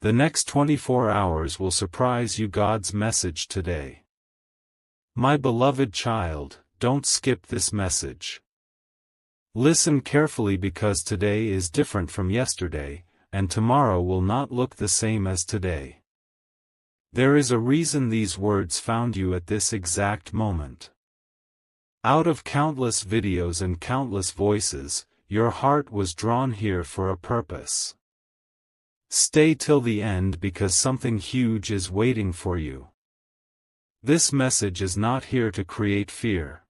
The next 24 hours will surprise you. God's message today. My beloved child, don't skip this message. Listen carefully because today is different from yesterday, and tomorrow will not look the same as today. There is a reason these words found you at this exact moment. Out of countless videos and countless voices, your heart was drawn here for a purpose. Stay till the end because something huge is waiting for you. This message is not here to create fear.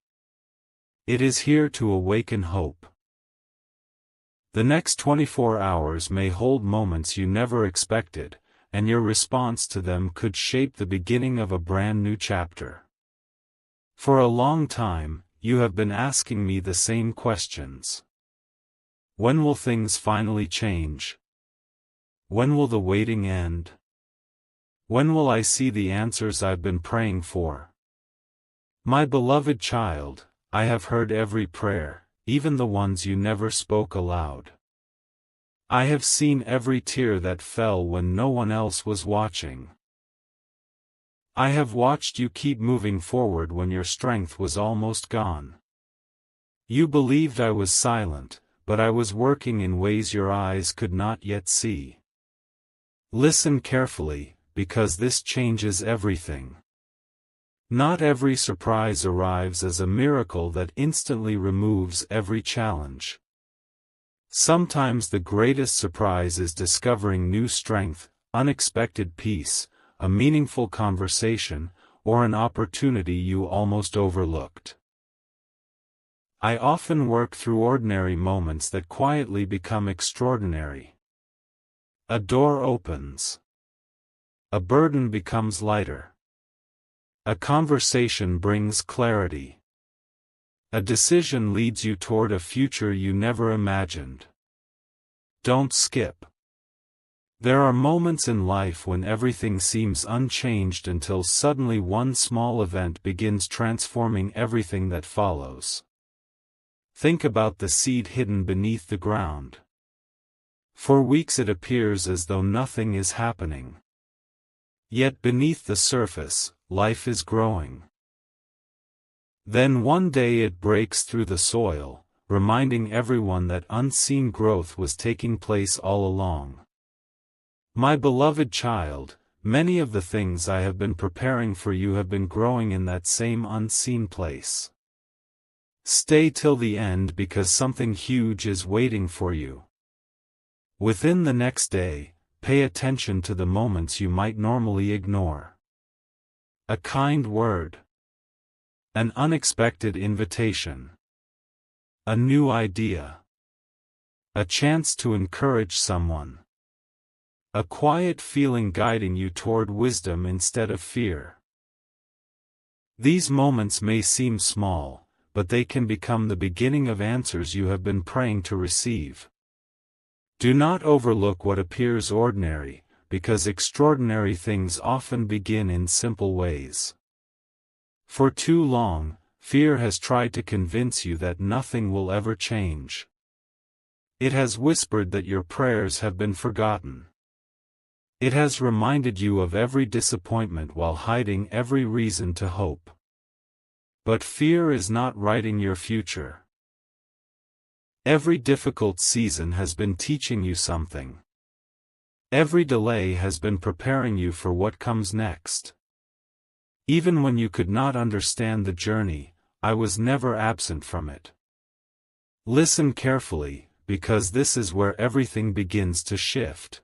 It is here to awaken hope. The next 24 hours may hold moments you never expected, and your response to them could shape the beginning of a brand new chapter. For a long time, you have been asking me the same questions. When will things finally change? When will the waiting end? When will I see the answers I've been praying for? My beloved child, I have heard every prayer, even the ones you never spoke aloud. I have seen every tear that fell when no one else was watching. I have watched you keep moving forward when your strength was almost gone. You believed I was silent, but I was working in ways your eyes could not yet see. Listen carefully, because this changes everything. Not every surprise arrives as a miracle that instantly removes every challenge. Sometimes the greatest surprise is discovering new strength, unexpected peace, a meaningful conversation, or an opportunity you almost overlooked. I often work through ordinary moments that quietly become extraordinary. A door opens. A burden becomes lighter. A conversation brings clarity. A decision leads you toward a future you never imagined. Don't skip. There are moments in life when everything seems unchanged until suddenly one small event begins transforming everything that follows. Think about the seed hidden beneath the ground. For weeks it appears as though nothing is happening. Yet beneath the surface, life is growing. Then one day it breaks through the soil, reminding everyone that unseen growth was taking place all along. My beloved child, many of the things I have been preparing for you have been growing in that same unseen place. Stay till the end because something huge is waiting for you. Within the next day, pay attention to the moments you might normally ignore. A kind word. An unexpected invitation. A new idea. A chance to encourage someone. A quiet feeling guiding you toward wisdom instead of fear. These moments may seem small, but they can become the beginning of answers you have been praying to receive. Do not overlook what appears ordinary, because extraordinary things often begin in simple ways. For too long, fear has tried to convince you that nothing will ever change. It has whispered that your prayers have been forgotten. It has reminded you of every disappointment while hiding every reason to hope. But fear is not writing your future. Every difficult season has been teaching you something. Every delay has been preparing you for what comes next. Even when you could not understand the journey, I was never absent from it. Listen carefully, because this is where everything begins to shift.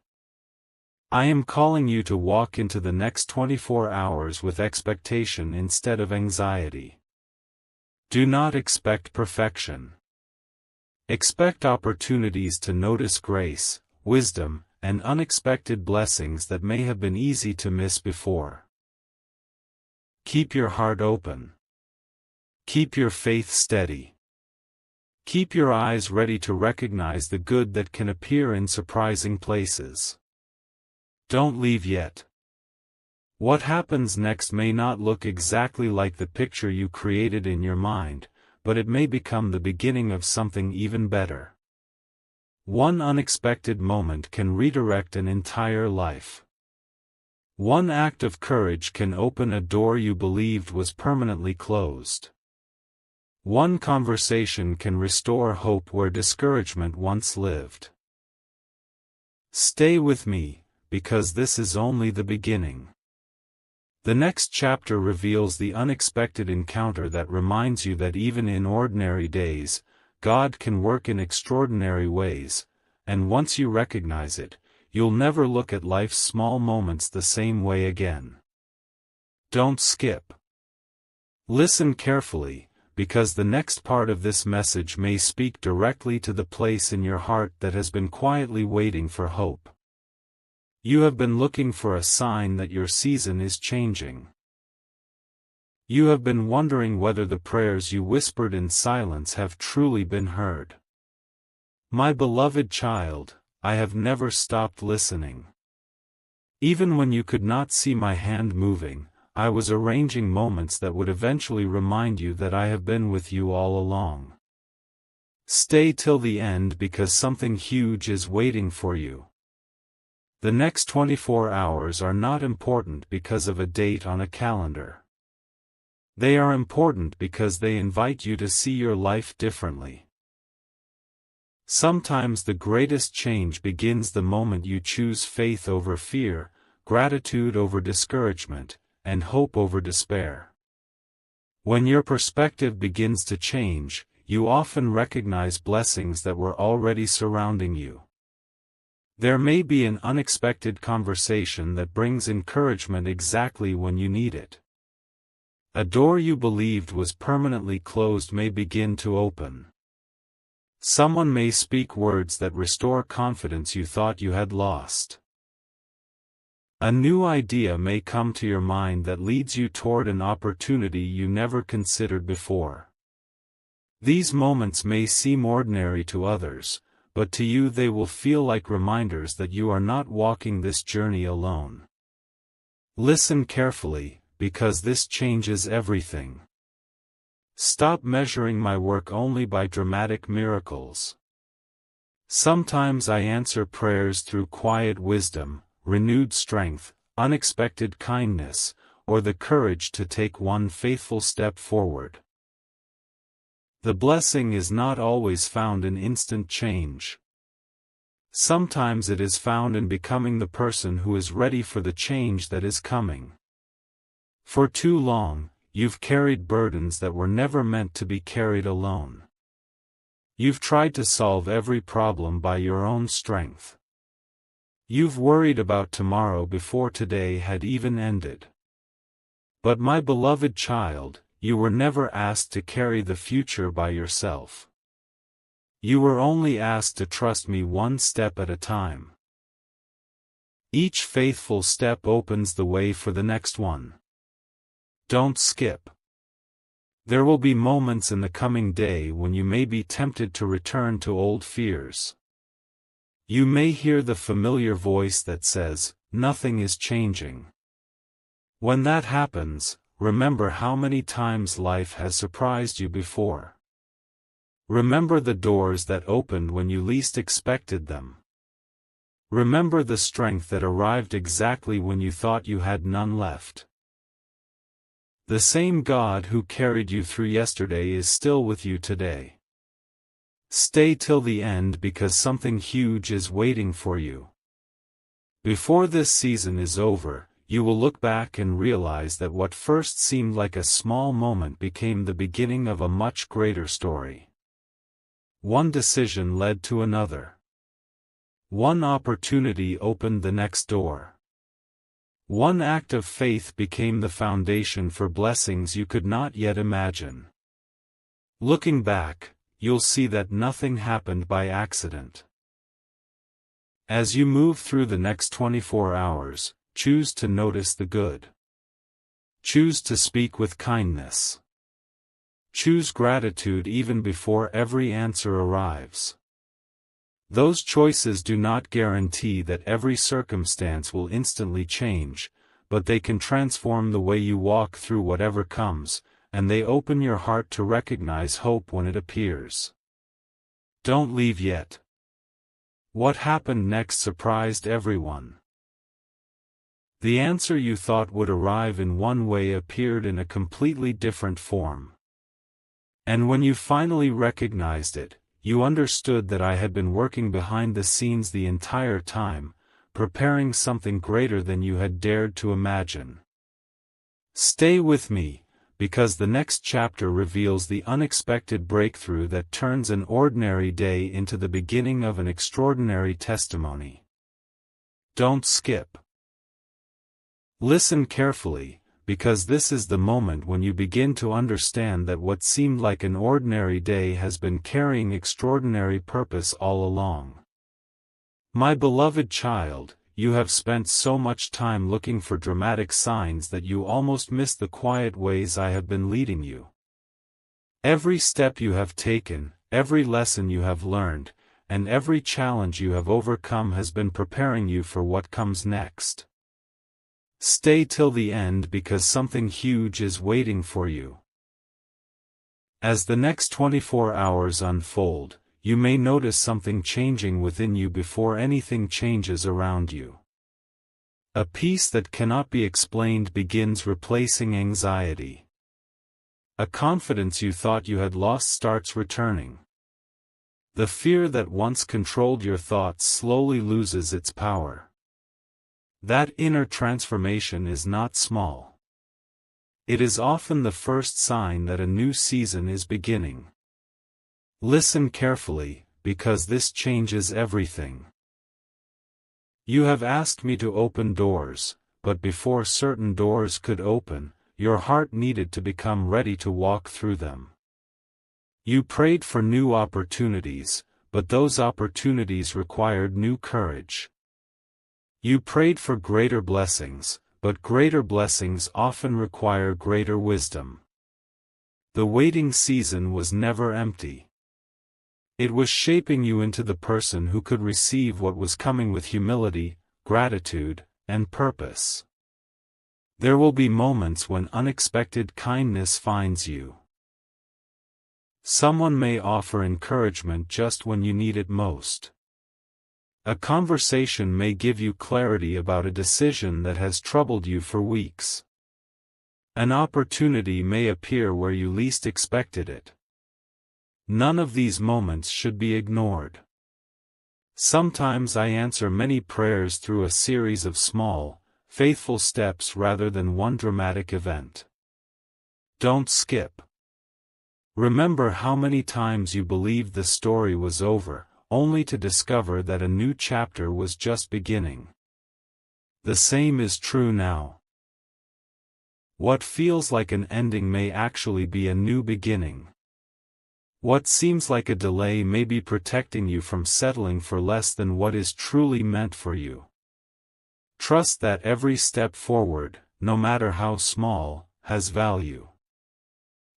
I am calling you to walk into the next 24 hours with expectation instead of anxiety. Do not expect perfection. Expect opportunities to notice grace, wisdom, and unexpected blessings that may have been easy to miss before. Keep your heart open. Keep your faith steady. Keep your eyes ready to recognize the good that can appear in surprising places. Don't leave yet. What happens next may not look exactly like the picture you created in your mind, but it may become the beginning of something even better. One unexpected moment can redirect an entire life. One act of courage can open a door you believed was permanently closed. One conversation can restore hope where discouragement once lived. Stay with me, because this is only the beginning. The next chapter reveals the unexpected encounter that reminds you that even in ordinary days, God can work in extraordinary ways, and once you recognize it, you'll never look at life's small moments the same way again. Don't skip. Listen carefully, because the next part of this message may speak directly to the place in your heart that has been quietly waiting for hope. You have been looking for a sign that your season is changing. You have been wondering whether the prayers you whispered in silence have truly been heard. My beloved child, I have never stopped listening. Even when you could not see my hand moving, I was arranging moments that would eventually remind you that I have been with you all along. Stay till the end because something huge is waiting for you. The next 24 hours are not important because of a date on a calendar. They are important because they invite you to see your life differently. Sometimes the greatest change begins the moment you choose faith over fear, gratitude over discouragement, and hope over despair. When your perspective begins to change, you often recognize blessings that were already surrounding you. There may be an unexpected conversation that brings encouragement exactly when you need it. A door you believed was permanently closed may begin to open. Someone may speak words that restore confidence you thought you had lost. A new idea may come to your mind that leads you toward an opportunity you never considered before. These moments may seem ordinary to others, but to you they will feel like reminders that you are not walking this journey alone. Listen carefully, because this changes everything. Stop measuring my work only by dramatic miracles. Sometimes I answer prayers through quiet wisdom, renewed strength, unexpected kindness, or the courage to take one faithful step forward. The blessing is not always found in instant change. Sometimes it is found in becoming the person who is ready for the change that is coming. For too long, you've carried burdens that were never meant to be carried alone. You've tried to solve every problem by your own strength. You've worried about tomorrow before today had even ended. But my beloved child, you were never asked to carry the future by yourself. You were only asked to trust me one step at a time. Each faithful step opens the way for the next one. Don't skip. There will be moments in the coming day when you may be tempted to return to old fears. You may hear the familiar voice that says, "Nothing is changing." When that happens, remember how many times life has surprised you before. Remember the doors that opened when you least expected them. Remember the strength that arrived exactly when you thought you had none left. The same God who carried you through yesterday is still with you today. Stay till the end because something huge is waiting for you. Before this season is over, you will look back and realize that what first seemed like a small moment became the beginning of a much greater story. One decision led to another. One opportunity opened the next door. One act of faith became the foundation for blessings you could not yet imagine. Looking back, you'll see that nothing happened by accident. As you move through the next 24 hours, choose to notice the good. Choose to speak with kindness. Choose gratitude even before every answer arrives. Those choices do not guarantee that every circumstance will instantly change, but they can transform the way you walk through whatever comes, and they open your heart to recognize hope when it appears. Don't leave yet. What happened next surprised everyone. The answer you thought would arrive in one way appeared in a completely different form. And when you finally recognized it, you understood that I had been working behind the scenes the entire time, preparing something greater than you had dared to imagine. Stay with me, because the next chapter reveals the unexpected breakthrough that turns an ordinary day into the beginning of an extraordinary testimony. Don't skip. Listen carefully, because this is the moment when you begin to understand that what seemed like an ordinary day has been carrying extraordinary purpose all along. My beloved child, you have spent so much time looking for dramatic signs that you almost miss the quiet ways I have been leading you. Every step you have taken, every lesson you have learned, and every challenge you have overcome has been preparing you for what comes next. Stay till the end because something huge is waiting for you. As the next 24 hours unfold, you may notice something changing within you before anything changes around you. A peace that cannot be explained begins replacing anxiety. A confidence you thought you had lost starts returning. The fear that once controlled your thoughts slowly loses its power. That inner transformation is not small. It is often the first sign that a new season is beginning. Listen carefully, because this changes everything. You have asked me to open doors, but before certain doors could open, your heart needed to become ready to walk through them. You prayed for new opportunities, but those opportunities required new courage. You prayed for greater blessings, but greater blessings often require greater wisdom. The waiting season was never empty. It was shaping you into the person who could receive what was coming with humility, gratitude, and purpose. There will be moments when unexpected kindness finds you. Someone may offer encouragement just when you need it most. A conversation may give you clarity about a decision that has troubled you for weeks. An opportunity may appear where you least expected it. None of these moments should be ignored. Sometimes I answer many prayers through a series of small, faithful steps rather than one dramatic event. Don't skip. Remember how many times you believed the story was over, only to discover that a new chapter was just beginning. The same is true now. What feels like an ending may actually be a new beginning. What seems like a delay may be protecting you from settling for less than what is truly meant for you. Trust that every step forward, no matter how small, has value.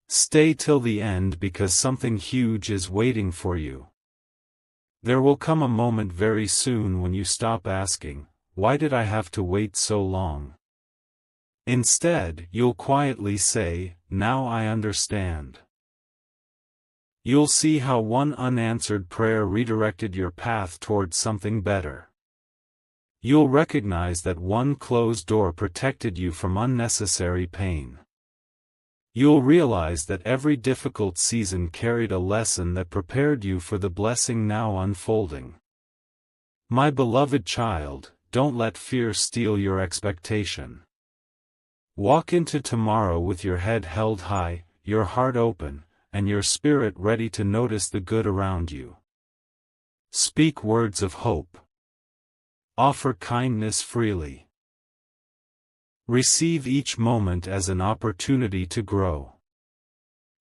Stay till the end because something huge is waiting for you. There will come a moment very soon when you stop asking, "Why did I have to wait so long?" Instead, you'll quietly say, "Now I understand." You'll see how one unanswered prayer redirected your path towards something better. You'll recognize that one closed door protected you from unnecessary pain. You'll realize that every difficult season carried a lesson that prepared you for the blessing now unfolding. My beloved child, don't let fear steal your expectation. Walk into tomorrow with your head held high, your heart open, and your spirit ready to notice the good around you. Speak words of hope. Offer kindness freely. Receive each moment as an opportunity to grow.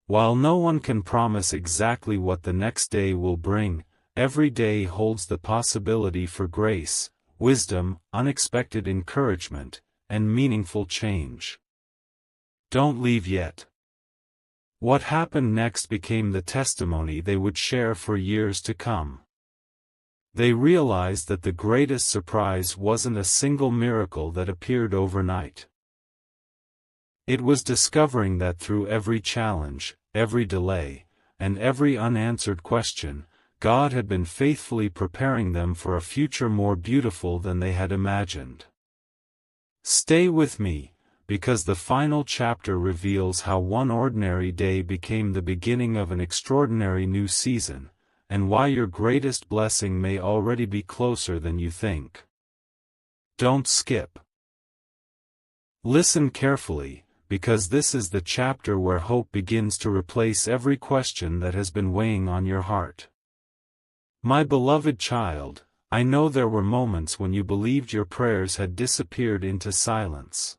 While no one can promise exactly what the next day will bring, every day holds the possibility for grace, wisdom, unexpected encouragement, and meaningful change. Don't leave yet. What happened next became the testimony they would share for years to come. They realized that the greatest surprise wasn't a single miracle that appeared overnight. It was discovering that through every challenge, every delay, and every unanswered question, God had been faithfully preparing them for a future more beautiful than they had imagined. Stay with me, because the final chapter reveals how one ordinary day became the beginning of an extraordinary new season, and why your greatest blessing may already be closer than you think. Don't skip. Listen carefully, because this is the chapter where hope begins to replace every question that has been weighing on your heart. My beloved child, I know there were moments when you believed your prayers had disappeared into silence.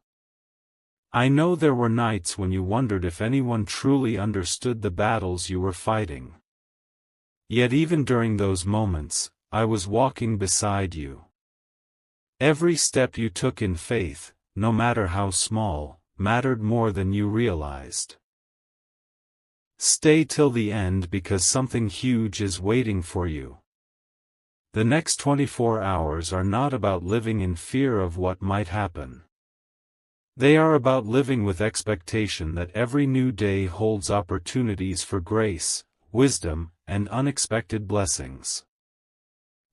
I know there were nights when you wondered if anyone truly understood the battles you were fighting. Yet even during those moments, I was walking beside you. Every step you took in faith, no matter how small, mattered more than you realized. Stay till the end because something huge is waiting for you. The next 24 hours are not about living in fear of what might happen. They are about living with expectation that every new day holds opportunities for grace, wisdom, and unexpected blessings.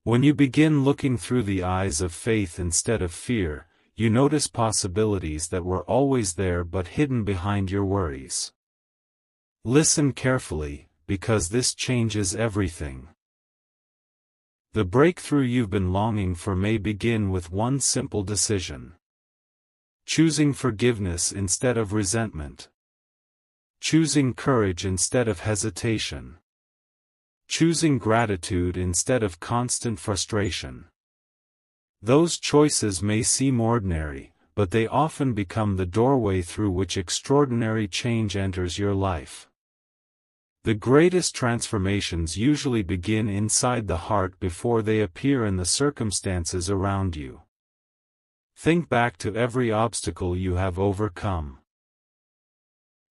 When you begin looking through the eyes of faith instead of fear, you notice possibilities that were always there but hidden behind your worries. Listen carefully, because this changes everything. The breakthrough you've been longing for may begin with one simple decision. Choosing forgiveness instead of resentment. Choosing courage instead of hesitation. Choosing gratitude instead of constant frustration. Those choices may seem ordinary, but they often become the doorway through which extraordinary change enters your life. The greatest transformations usually begin inside the heart before they appear in the circumstances around you. Think back to every obstacle you have overcome.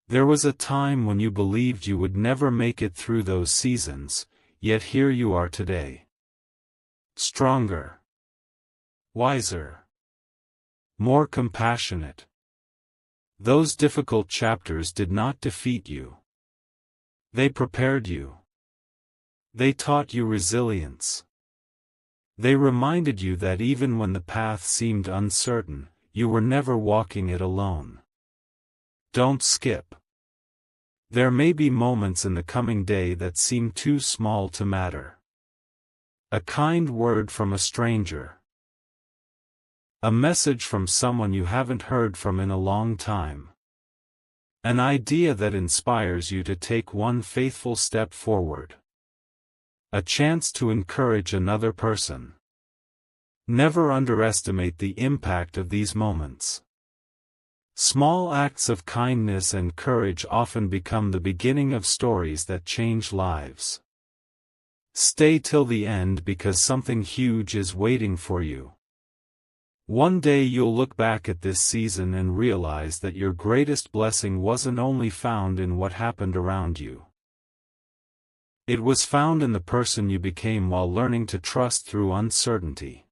There was a time when you believed you would never make it through those seasons, yet here you are today. Stronger. Wiser. More compassionate. Those difficult chapters did not defeat you. They prepared you. They taught you resilience. They reminded you that even when the path seemed uncertain, you were never walking it alone. Don't skip. There may be moments in the coming day that seem too small to matter. A kind word from a stranger. A message from someone you haven't heard from in a long time. An idea that inspires you to take one faithful step forward. A chance to encourage another person. Never underestimate the impact of these moments. Small acts of kindness and courage often become the beginning of stories that change lives. Stay till the end because something huge is waiting for you. One day you'll look back at this season and realize that your greatest blessing wasn't only found in what happened around you. It was found in the person you became while learning to trust through uncertainty.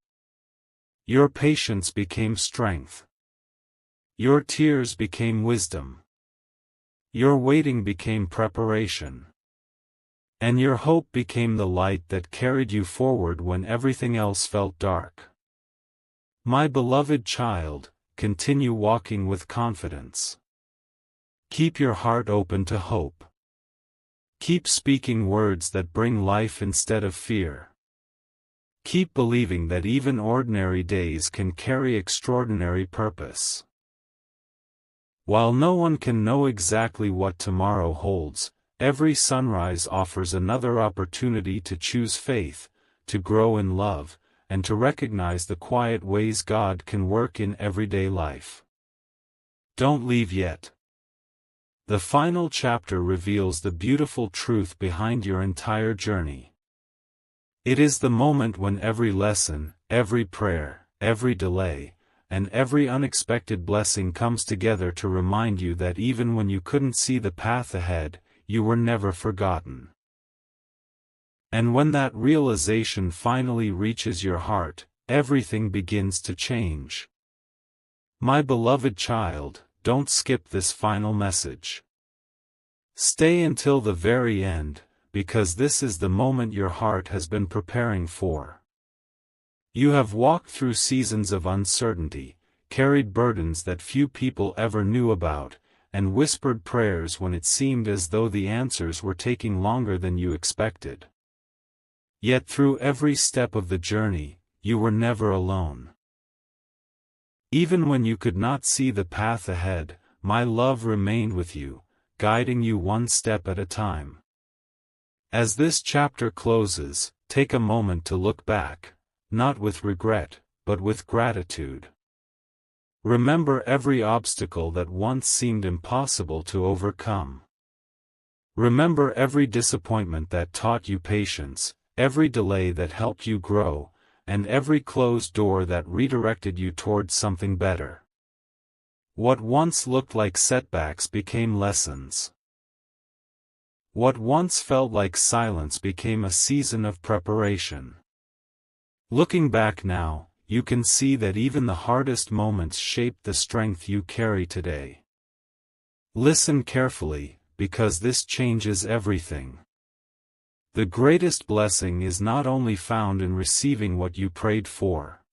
Your patience became strength. Your tears became wisdom. Your waiting became preparation. And your hope became the light that carried you forward when everything else felt dark. My beloved child, continue walking with confidence. Keep your heart open to hope. Keep speaking words that bring life instead of fear. Keep believing that even ordinary days can carry extraordinary purpose. While no one can know exactly what tomorrow holds, every sunrise offers another opportunity to choose faith, to grow in love, and to recognize the quiet ways God can work in everyday life. Don't leave yet. The final chapter reveals the beautiful truth behind your entire journey. It is the moment when every lesson, every prayer, every delay, and every unexpected blessing comes together to remind you that even when you couldn't see the path ahead, you were never forgotten. And when that realization finally reaches your heart, everything begins to change. My beloved child, don't skip this final message. Stay until the very end, because this is the moment your heart has been preparing for. You have walked through seasons of uncertainty, carried burdens that few people ever knew about, and whispered prayers when it seemed as though the answers were taking longer than you expected. Yet through every step of the journey, you were never alone. Even when you could not see the path ahead, my love remained with you, guiding you one step at a time. As this chapter closes, take a moment to look back, not with regret, but with gratitude. Remember every obstacle that once seemed impossible to overcome. Remember every disappointment that taught you patience, every delay that helped you grow, and every closed door that redirected you towards something better. What once looked like setbacks became lessons. What once felt like silence became a season of preparation. Looking back now, you can see that even the hardest moments shaped the strength you carry today. Listen carefully, because this changes everything. The greatest blessing is not only found in receiving what you prayed for.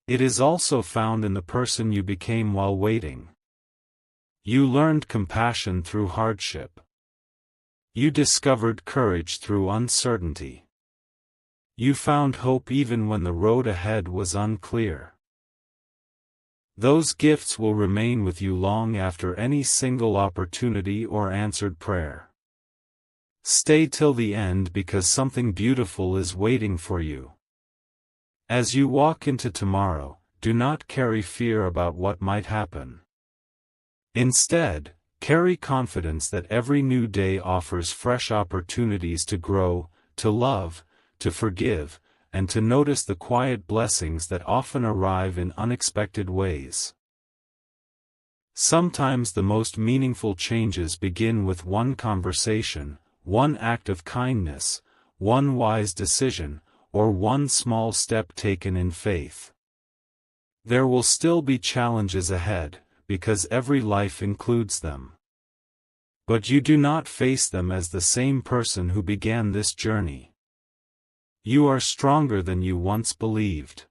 It is also found in the person you became while waiting. You learned compassion through hardship. You discovered courage through uncertainty. You found hope even when the road ahead was unclear. Those gifts will remain with you long after any single opportunity or answered prayer. Stay till the end because something beautiful is waiting for you. As you walk into tomorrow, do not carry fear about what might happen. Instead, carry confidence that every new day offers fresh opportunities to grow, to love, to forgive, and to notice the quiet blessings that often arrive in unexpected ways. Sometimes the most meaningful changes begin with one conversation, one act of kindness, one wise decision, or one small step taken in faith. There will still be challenges ahead, because every life includes them. But you do not face them as the same person who began this journey. You are stronger than you once believed.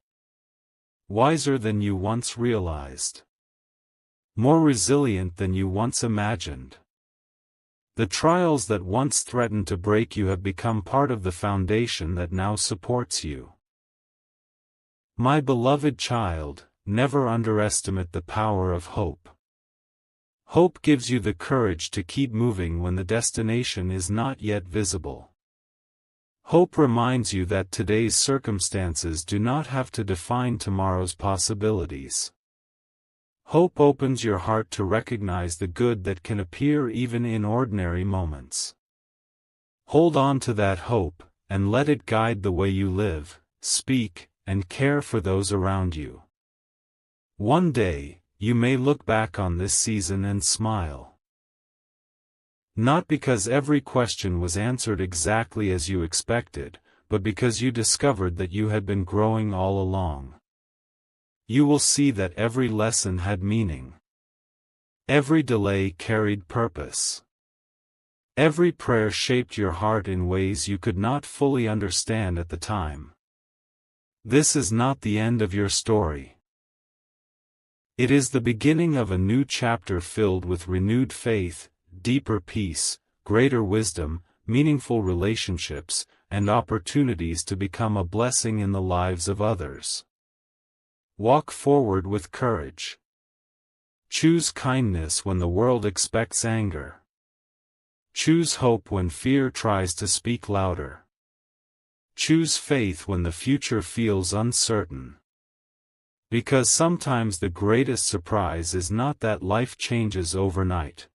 Wiser than you once realized. More resilient than you once imagined. The trials that once threatened to break you have become part of the foundation that now supports you. My beloved child, never underestimate the power of hope. Hope gives you the courage to keep moving when the destination is not yet visible. Hope reminds you that today's circumstances do not have to define tomorrow's possibilities. Hope opens your heart to recognize the good that can appear even in ordinary moments. Hold on to that hope, and let it guide the way you live, speak, and care for those around you. One day, you may look back on this season and smile. Not because every question was answered exactly as you expected, but because you discovered that you had been growing all along. You will see that every lesson had meaning. Every delay carried purpose. Every prayer shaped your heart in ways you could not fully understand at the time. This is not the end of your story. It is the beginning of a new chapter filled with renewed faith, deeper peace, greater wisdom, meaningful relationships, and opportunities to become a blessing in the lives of others. Walk forward with courage. Choose kindness when the world expects anger. Choose hope when fear tries to speak louder. Choose faith when the future feels uncertain. Because sometimes the greatest surprise is not that life changes overnight.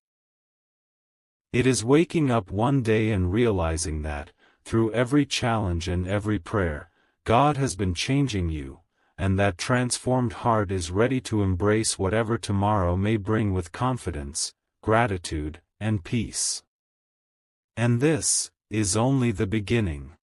It is waking up one day and realizing that, through every challenge and every prayer, God has been changing you, and that transformed heart is ready to embrace whatever tomorrow may bring with confidence, gratitude, and peace. And this is only the beginning.